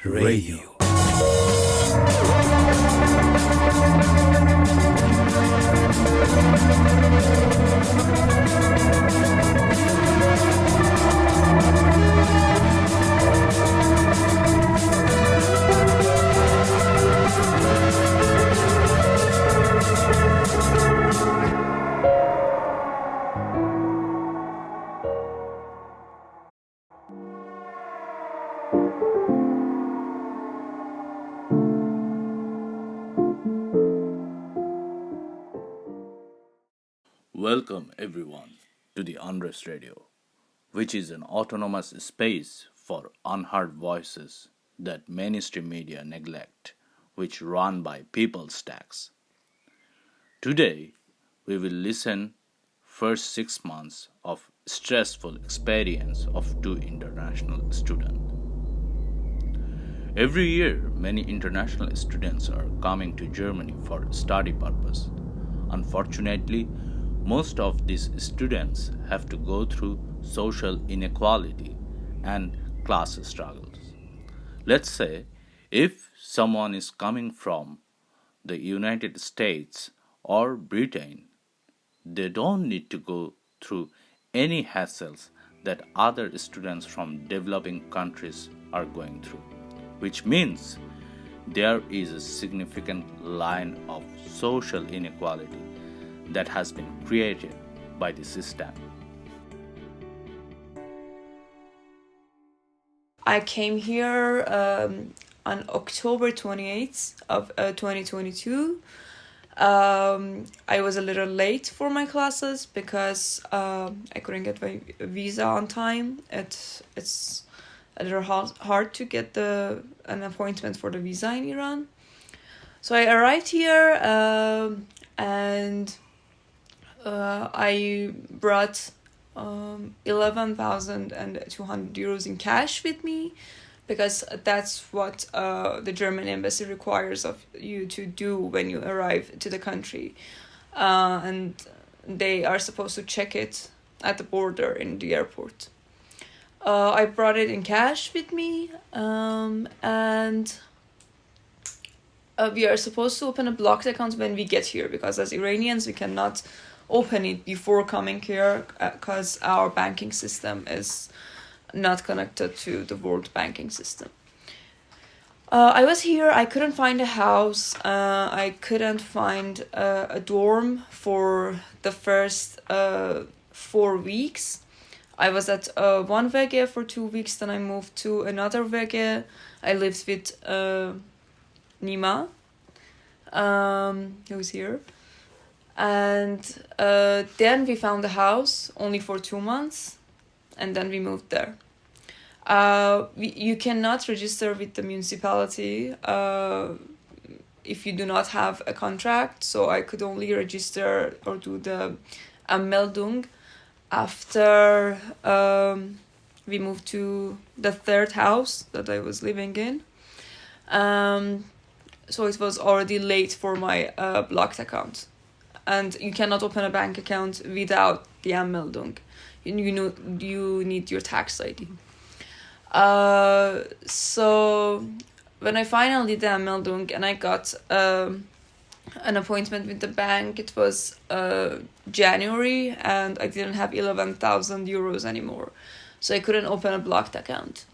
Radio. Welcome everyone to the Unrest Radio, which is an autonomous space for unheard voices that mainstream media neglect, which run by people's tax. Today, we will listen first 6 months of stressful experience of two international students. Every year, many international students are coming to Germany for study purpose. Unfortunately, most of these students have to go through social inequality and class struggles. Let's say if someone is coming from the United States or Britain, they don't need to go through any hassles that other students from developing countries are going through, which means there is a significant line of social inequality that has been created by the system. I came here on October 28th of 2022. I was a little late for my classes because I couldn't get my visa on time. It's a little hard to get an appointment for the visa in Iran. So I arrived here and I brought 11,200 euros in cash with me because that's what the German embassy requires of you to do when you arrive to the country. And they are supposed to check it at the border in the airport. I brought it in cash with me and we are supposed to open a blocked account when we get here because as Iranians we cannot open it before coming here because our banking system is not connected to the world banking system. I was here, I couldn't find a house, I couldn't find a dorm for the first 4 weeks. I was at one WG for 2 weeks, then I moved to another WG. I lived with Nima, who's here. And then we found a house only for 2 months, and then we moved there. You cannot register with the municipality if you do not have a contract, so I could only register or do the Anmeldung after we moved to the third house that I was living in. So it was already late for my blocked account. And you cannot open a bank account without the Anmeldung. You need your tax ID. So when I finally did the Anmeldung and I got an appointment with the bank, it was January and I didn't have 11,000 euros anymore. So I couldn't open a blocked account.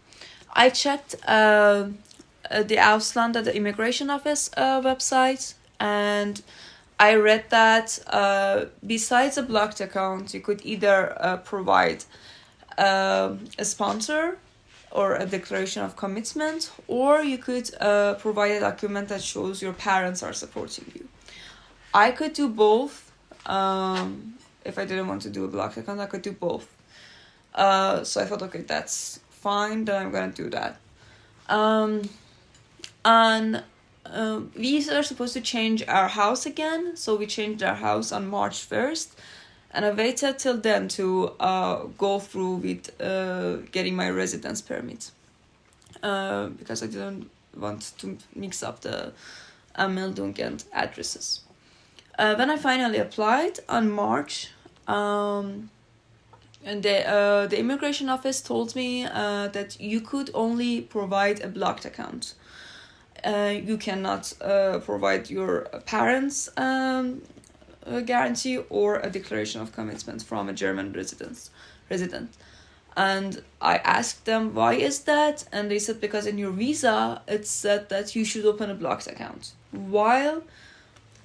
I checked the Ausland, the immigration office website, and I read that besides a blocked account, you could either provide a sponsor or a declaration of commitment, or you could provide a document that shows your parents are supporting you. I could do both. If I didn't want to do a blocked account, I could do both. So I thought, okay, that's fine, then I'm going to do that. We are supposed to change our house again, so we changed our house on March 1st, and I waited till then to go through with getting my residence permit because I didn't want to mix up the Anmeldung and addresses. When I finally applied on March, And the immigration office told me that you could only provide a blocked account. You cannot provide your parents' guarantee or a declaration of commitment from a German resident. And I asked them, why is that? And they said, because in your visa, it said that you should open a blocked account. While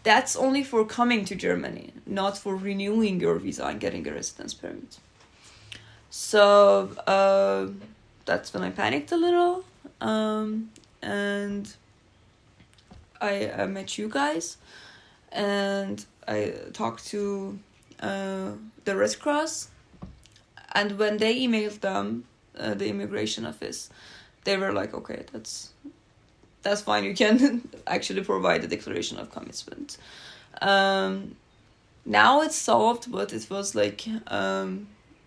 that's only for coming to Germany, not for renewing your visa and getting a residence permit. So that's when I panicked a little. And I met you guys. And I talked to the Red Cross. And when they emailed them, the immigration office, they were like, okay, that's fine. You can actually provide a declaration of commitment. Now it's solved, but it was like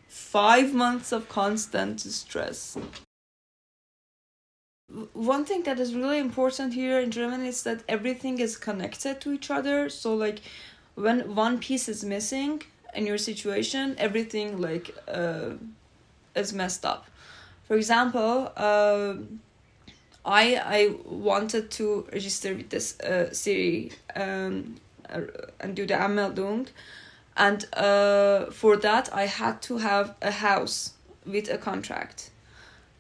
5 months of constant stress. One thing that is really important here in Germany is that everything is connected to each other. So like when one piece is missing in your situation, everything like is messed up. For example, I wanted to register with this city and do the Anmeldung, and for that I had to have a house with a contract.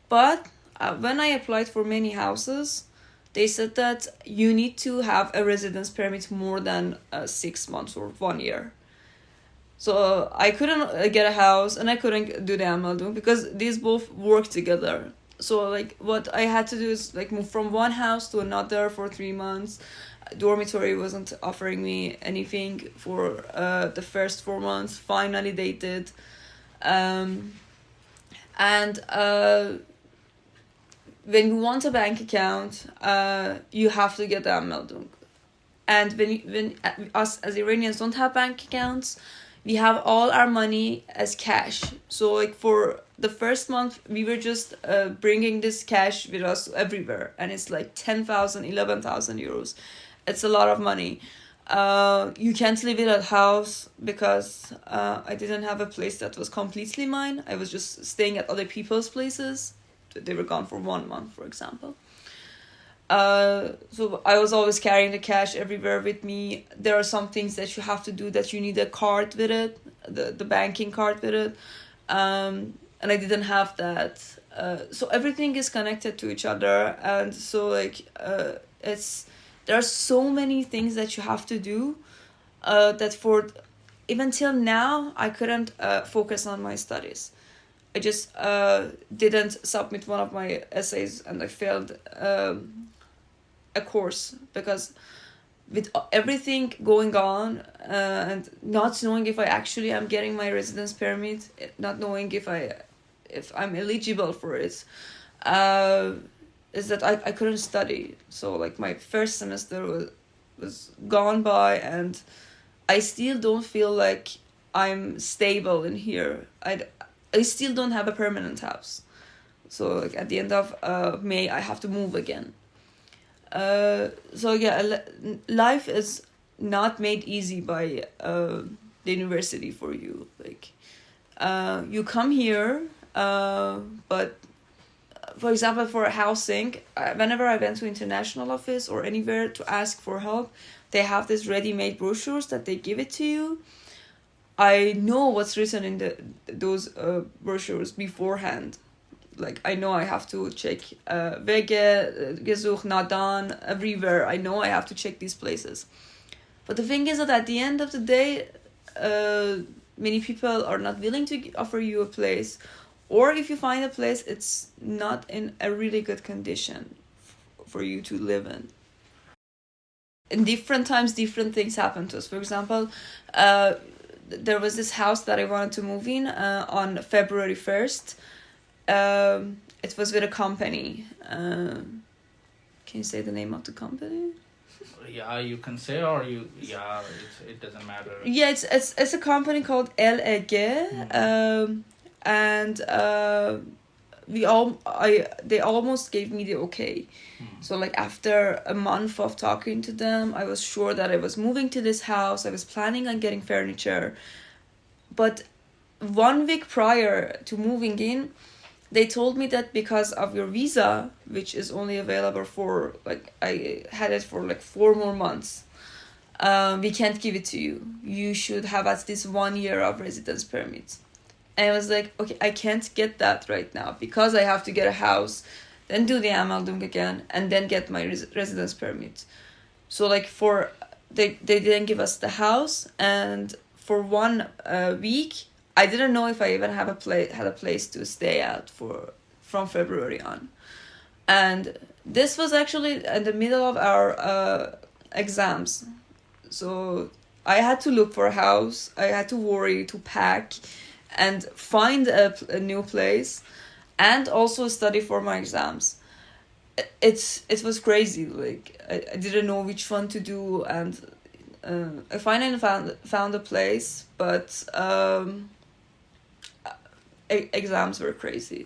But when I applied for many houses, they said that you need to have a residence permit more than 6 months or 1 year. So I couldn't get a house and I couldn't do the Anmeldung because these both work together. So like what I had to do is like move from one house to another for 3 months. Dormitory wasn't offering me anything for the first 4 months. Finally they did. When you want a bank account, you have to get the Anmeldung. And when us as Iranians don't have bank accounts, we have all our money as cash. So like for the first month, we were just bringing this cash with us everywhere. And it's like 10,000, 11,000 euros. It's a lot of money. You can't live in a house because I didn't have a place that was completely mine. I was just staying at other people's places. They were gone for 1 month, for example. So I was always carrying the cash everywhere with me. There are some things that you have to do that you need a card with it, the banking card with it. And I didn't have that. So everything is connected to each other. And so like there are so many things that you have to do that for even till now, I couldn't focus on my studies. I just didn't submit one of my essays and I failed a course because with everything going on and not knowing if I actually am getting my residence permit, not knowing if I'm eligible for it, is that I couldn't study. So like my first semester was gone by and I still don't feel like I'm stable in here. I still don't have a permanent house. So like at the end of May, I have to move again. So yeah, life is not made easy by the university for you. Like you come here, but for example, for housing, whenever I went to international office or anywhere to ask for help, they have this ready-made brochures that they give it to you. I know what's written in those brochures beforehand. Like I know I have to check Wege, Gesuch, Nadan, everywhere. I know I have to check these places. But the thing is that at the end of the day, many people are not willing to offer you a place. Or if you find a place, it's not in a really good condition for you to live in. In different times, different things happen to us. For example, there was this house that I wanted to move in on February 1st. It was with a company. Can you say the name of the company? Yeah, you can say, or it doesn't matter. Yeah, it's a company called LEG. Mm-hmm. And they almost gave me the okay. So like after a month of talking to them, I was sure that I was moving to this house. I was planning on getting furniture. But 1 week prior to moving in, they told me that because of your visa, which is only available for, like, I had it for like 4 more months, we can't give it to you. You should have at least 1 year of residence permit. And I was like, okay, I can't get that right now because I have to get a house, then do the anmeldung again, and then get my residence permit. So like they didn't give us the house, and for 1 week, I didn't know if I even had a place to stay at from February on. And this was actually in the middle of our exams. So I had to look for a house. I had to worry to pack and find a new place, and also study for my exams. It was crazy. Like I didn't know which one to do, and I finally found a place, but exams were crazy.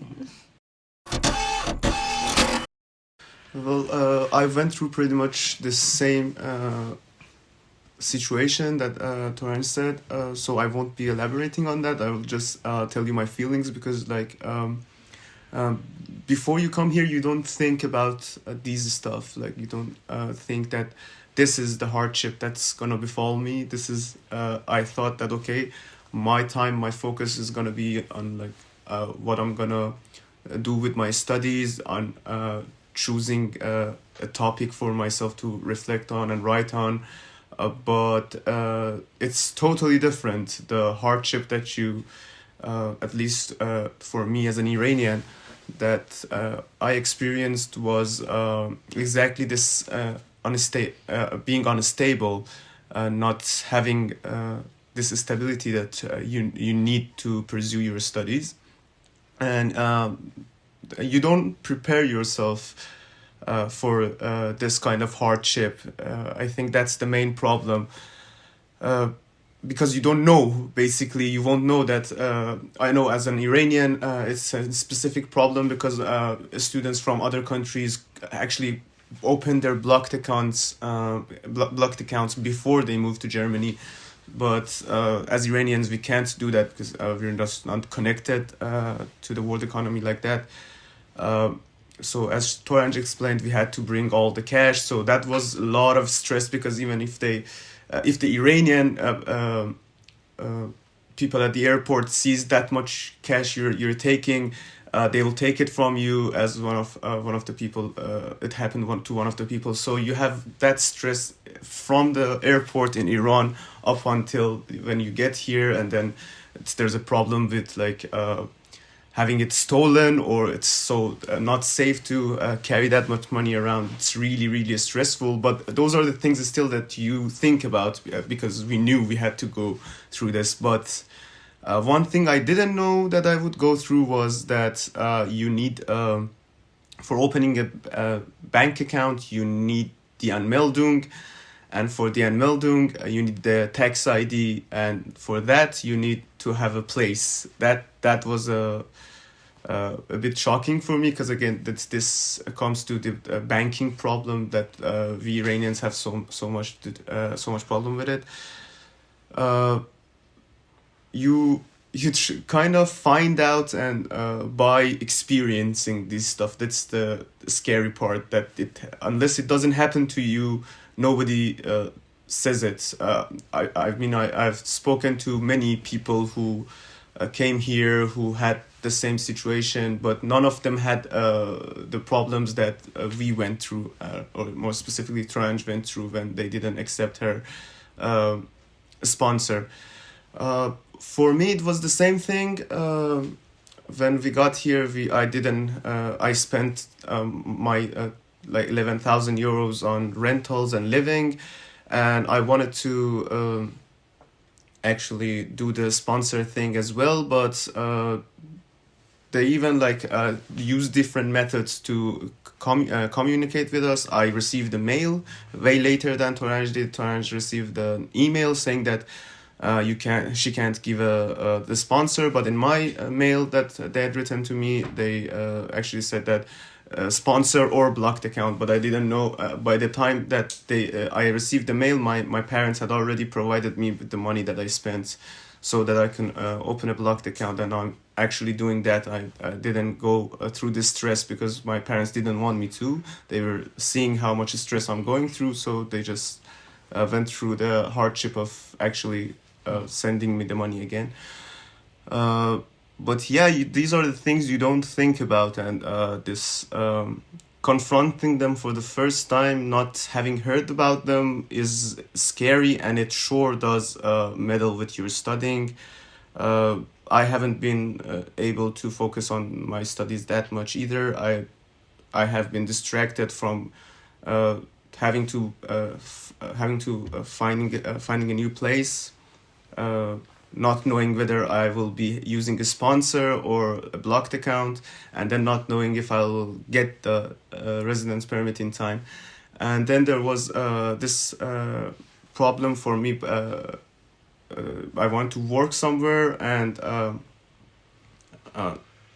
Well, I went through pretty much the same situation that Toran said, so I won't be elaborating on that. I will just tell you my feelings, because like before you come here, you don't think about these stuff. Like you don't think that this is the hardship that's gonna befall me. This is I thought that, okay, my focus is gonna be on like what I'm gonna do with my studies, on choosing a topic for myself to reflect on and write on. But it's totally different. The hardship that you, at least for me as an Iranian, that I experienced was exactly this being unstable, not having this stability that you need to pursue your studies. And you don't prepare yourself for this kind of hardship. I think that's the main problem, because you don't know. Basically, you won't know that. I know as an Iranian, it's a specific problem, because students from other countries actually open their blocked accounts before they move to Germany. But as Iranians, we can't do that because we're just not connected to the world economy like that. So as Toranj explained, we had to bring all the cash. So that was a lot of stress, because even if the Iranian people at the airport sees that much cash you're taking, they will take it from you. As one of the people, it happened to one of the people. So you have that stress from the airport in Iran up until when you get here, and then there's a problem with like having it stolen, or it's so not safe to carry that much money around. It's really, really stressful. But those are the things still that you think about, because we knew we had to go through this. But one thing I didn't know that I would go through was that you need, for opening a bank account, you need the Anmeldung. And for the Anmeldung, you need the tax ID. And for that, you need to have a place. That was a bit shocking for me, because again, this comes to the banking problem that we Iranians have so much problem with it. You kind of find out, and by experiencing this stuff, that's the scary part. That unless it doesn't happen to you, nobody says it. I mean, I've spoken to many people who came here who had the same situation, but none of them had the problems that we went through, or more specifically Tranj went through when they didn't accept her sponsor. For me, it was the same thing. When we got here, I spent my like 11,000 euros on rentals and living, and I wanted to actually do the sponsor thing as well, but they even use different methods to communicate with us. I received a mail way later than Toranj did. Toranj received an email saying that she can't give the sponsor, but in my mail that they had written to me, they actually said that sponsor or blocked account. But I didn't know. By the time that I received the mail, my parents had already provided me with the money that I spent. so that I can open a blocked account, and I'm actually doing that. I didn't go through this stress because my parents didn't want me to. They were seeing how much stress I'm going through, so they just went through the hardship of actually sending me the money again. But yeah, these are the things you don't think about, and this confronting them for the first time, not having heard about them, is scary, and it sure does meddle with your studying. I haven't been able to focus on my studies that much either. I have been distracted from finding a new place, not knowing whether I will be using a sponsor or a blocked account, and then not knowing if I'll get the residence permit in time. And then there was this problem for me. I want to work somewhere, and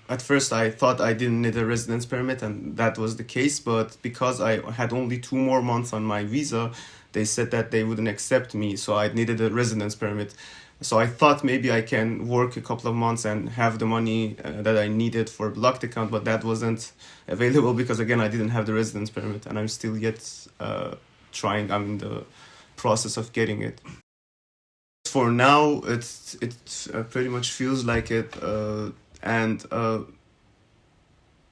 at first I thought I didn't need a residence permit, and that was the case. But because I had only 2 more months on my visa, they said that they wouldn't accept me, so I needed a residence permit. So I thought maybe I can work a couple of months and have the money that I needed for a blocked account, but that wasn't available because, again, I didn't have the residence permit, and I'm still yet trying. I'm in the process of getting it. For now, it pretty much feels like it, and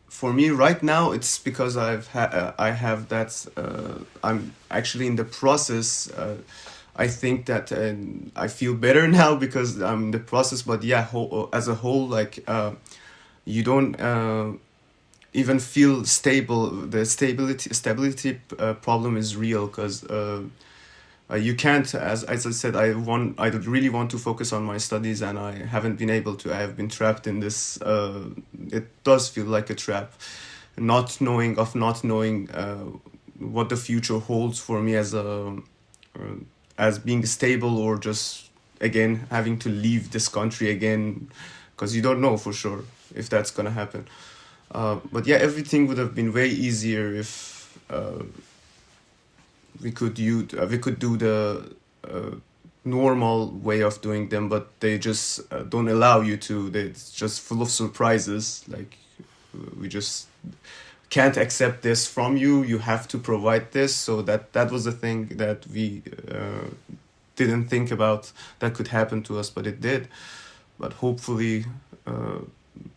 for me right now, it's because I have that. I'm actually in the process. I think that I feel better now because I'm in the process. But yeah, as a whole, like you don't even feel stable. The stability problem is real because you can't. As I said, I really want to focus on my studies, and I haven't been able to. I have been trapped in this. It does feel like a trap, not knowing what the future holds for me as being stable, or just again having to leave this country again, because you don't know for sure if that's gonna happen. But yeah, everything would have been way easier if we could do the normal way of doing them, but they just don't allow you to. It's just full of surprises. Like we just can't accept this from you. You have to provide this. So that was the thing that we didn't think about that could happen to us, but it did. But hopefully,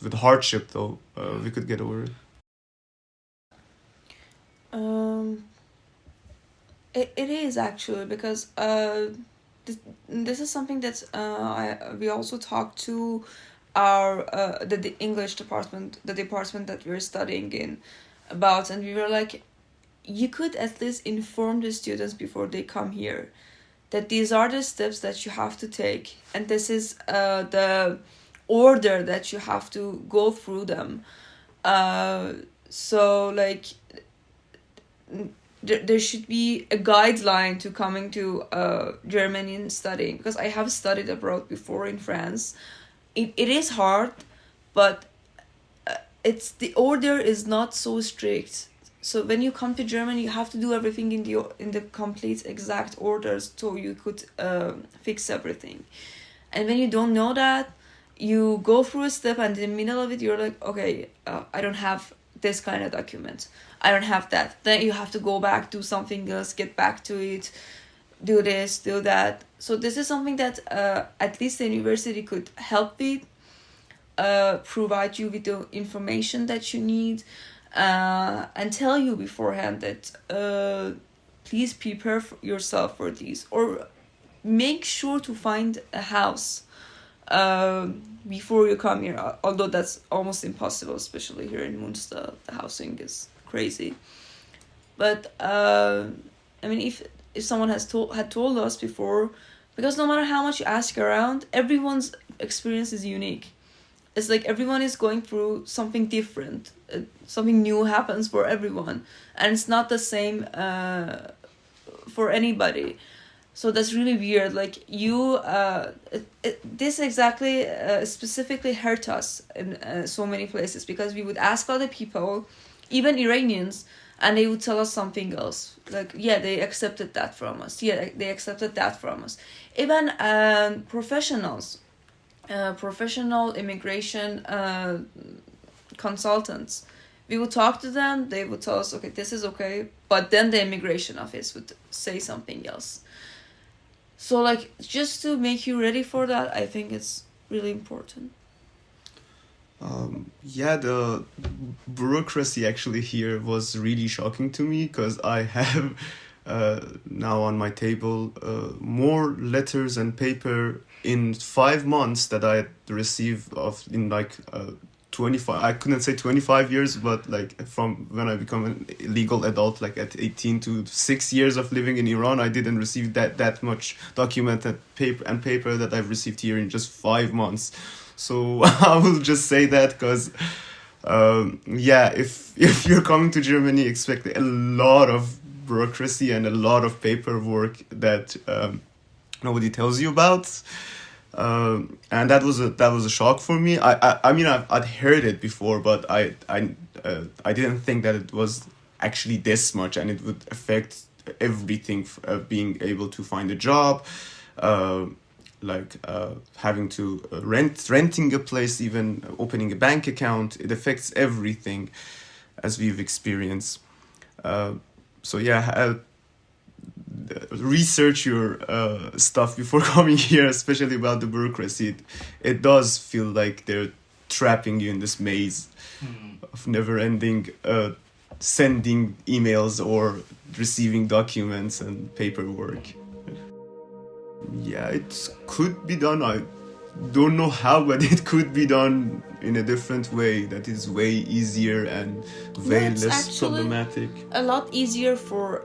with hardship though, we could get over it. It is actually because this is something that we also talked to our the English department, the department that we're studying in, about, and we were like, you could at least inform the students before they come here that these are the steps that you have to take, and this is the order that you have to go through them. So like there should be a guideline to coming to Germany and studying, because I have studied abroad before in France. It is hard, but it's the order is not so strict. So when you come to Germany, you have to do everything in the complete exact orders, so you could fix everything. And when you don't know that, you go through a step, and in the middle of it, you're like, okay, I don't have this kind of document. I don't have that. Then you have to go back, do something else, get back to it, do this, do that. So this is something that at least the university could help with, provide you with the information that you need, and tell you beforehand that please prepare yourself for these, or make sure to find a house before you come here, although that's almost impossible, especially here in Münster. The housing is crazy. But I mean, if someone had told us before, because no matter how much you ask around, everyone's experience is unique. It's like everyone is going through something different. Something new happens for everyone, and it's not the same for anybody. So that's really weird. Like you, this exactly specifically hurt us in so many places, because we would ask other people, even Iranians, and they would tell us something else. Like, yeah, they accepted that from us. Yeah, they accepted that from us. Even professionals professional immigration consultants. We would talk to them, they would tell us, okay, this is okay, but then the immigration office would say something else. So like, just to make you ready for that, I think it's really important. Yeah, the bureaucracy actually here was really shocking to me, because I have now on my table more letters and paper in 5 months that I received in like 25, I couldn't say 25 years, but like from when I become an legal adult, like at 18 to 6 years of living in Iran, I didn't receive that much documented paper that I've received here in just 5 months. So I will just say that, because yeah, if you're coming to Germany, expect a lot of bureaucracy and a lot of paperwork that nobody tells you about. And that was a shock for me. I mean, I'd heard it before, but I didn't think that it was actually this much, and it would affect everything. Being able to find a job, having to renting a place, even opening a bank account. It affects everything, as we've experienced. So yeah. Research your stuff before coming here, especially about the bureaucracy. It does feel like they're trapping you in this maze of never-ending sending emails or receiving documents and paperwork. Yeah, it could be done. I don't know how, but it could be done in a different way that is way easier and way less problematic. A lot easier for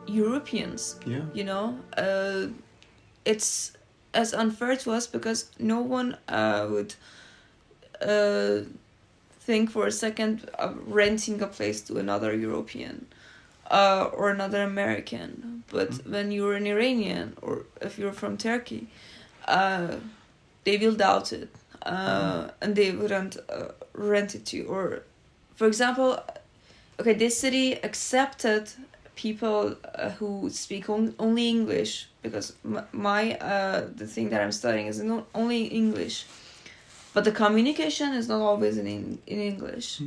Europeans. Yeah. You know, it's as unfair to us because no one would think for a second of renting a place to another European or another American. But when you're an Iranian, or if you're from Turkey, they will doubt it, and they wouldn't rent it to you. Or, for example, okay, this city accepted people who speak only English, because the thing that I'm studying is not only English, but the communication is not always in English.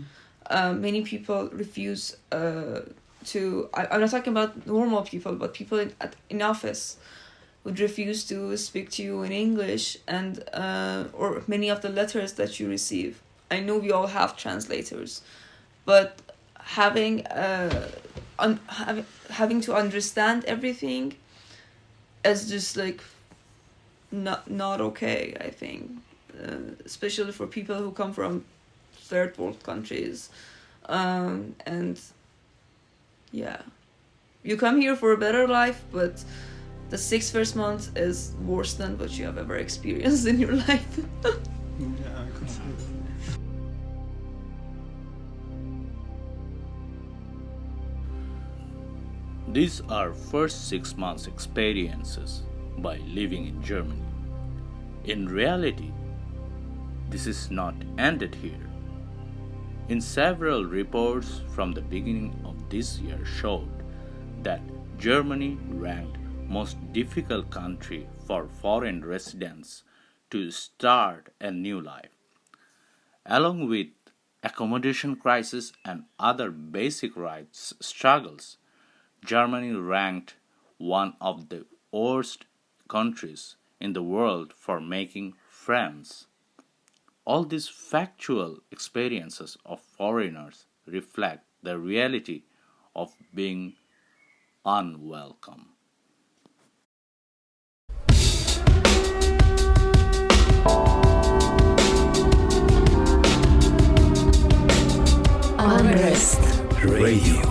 Many people refuse to. I'm not talking about normal people, but people in office would refuse to speak to you in English, and or many of the letters that you receive. I know we all have translators, but having to understand everything is just like not okay, I think, especially for people who come from third world countries, and yeah, you come here for a better life, but the 6 first months is worse than what you have ever experienced in your life. Yeah, I could say that. These are first 6 months experiences by living in Germany. In reality, this is not ended here. In several reports from the beginning of this year showed that Germany ranked most difficult country for foreign residents to start a new life. Along with accommodation crisis and other basic rights struggles, Germany ranked one of the worst countries in the world for making friends. All these factual experiences of foreigners reflect the reality of being unwelcome. Unrest Radio.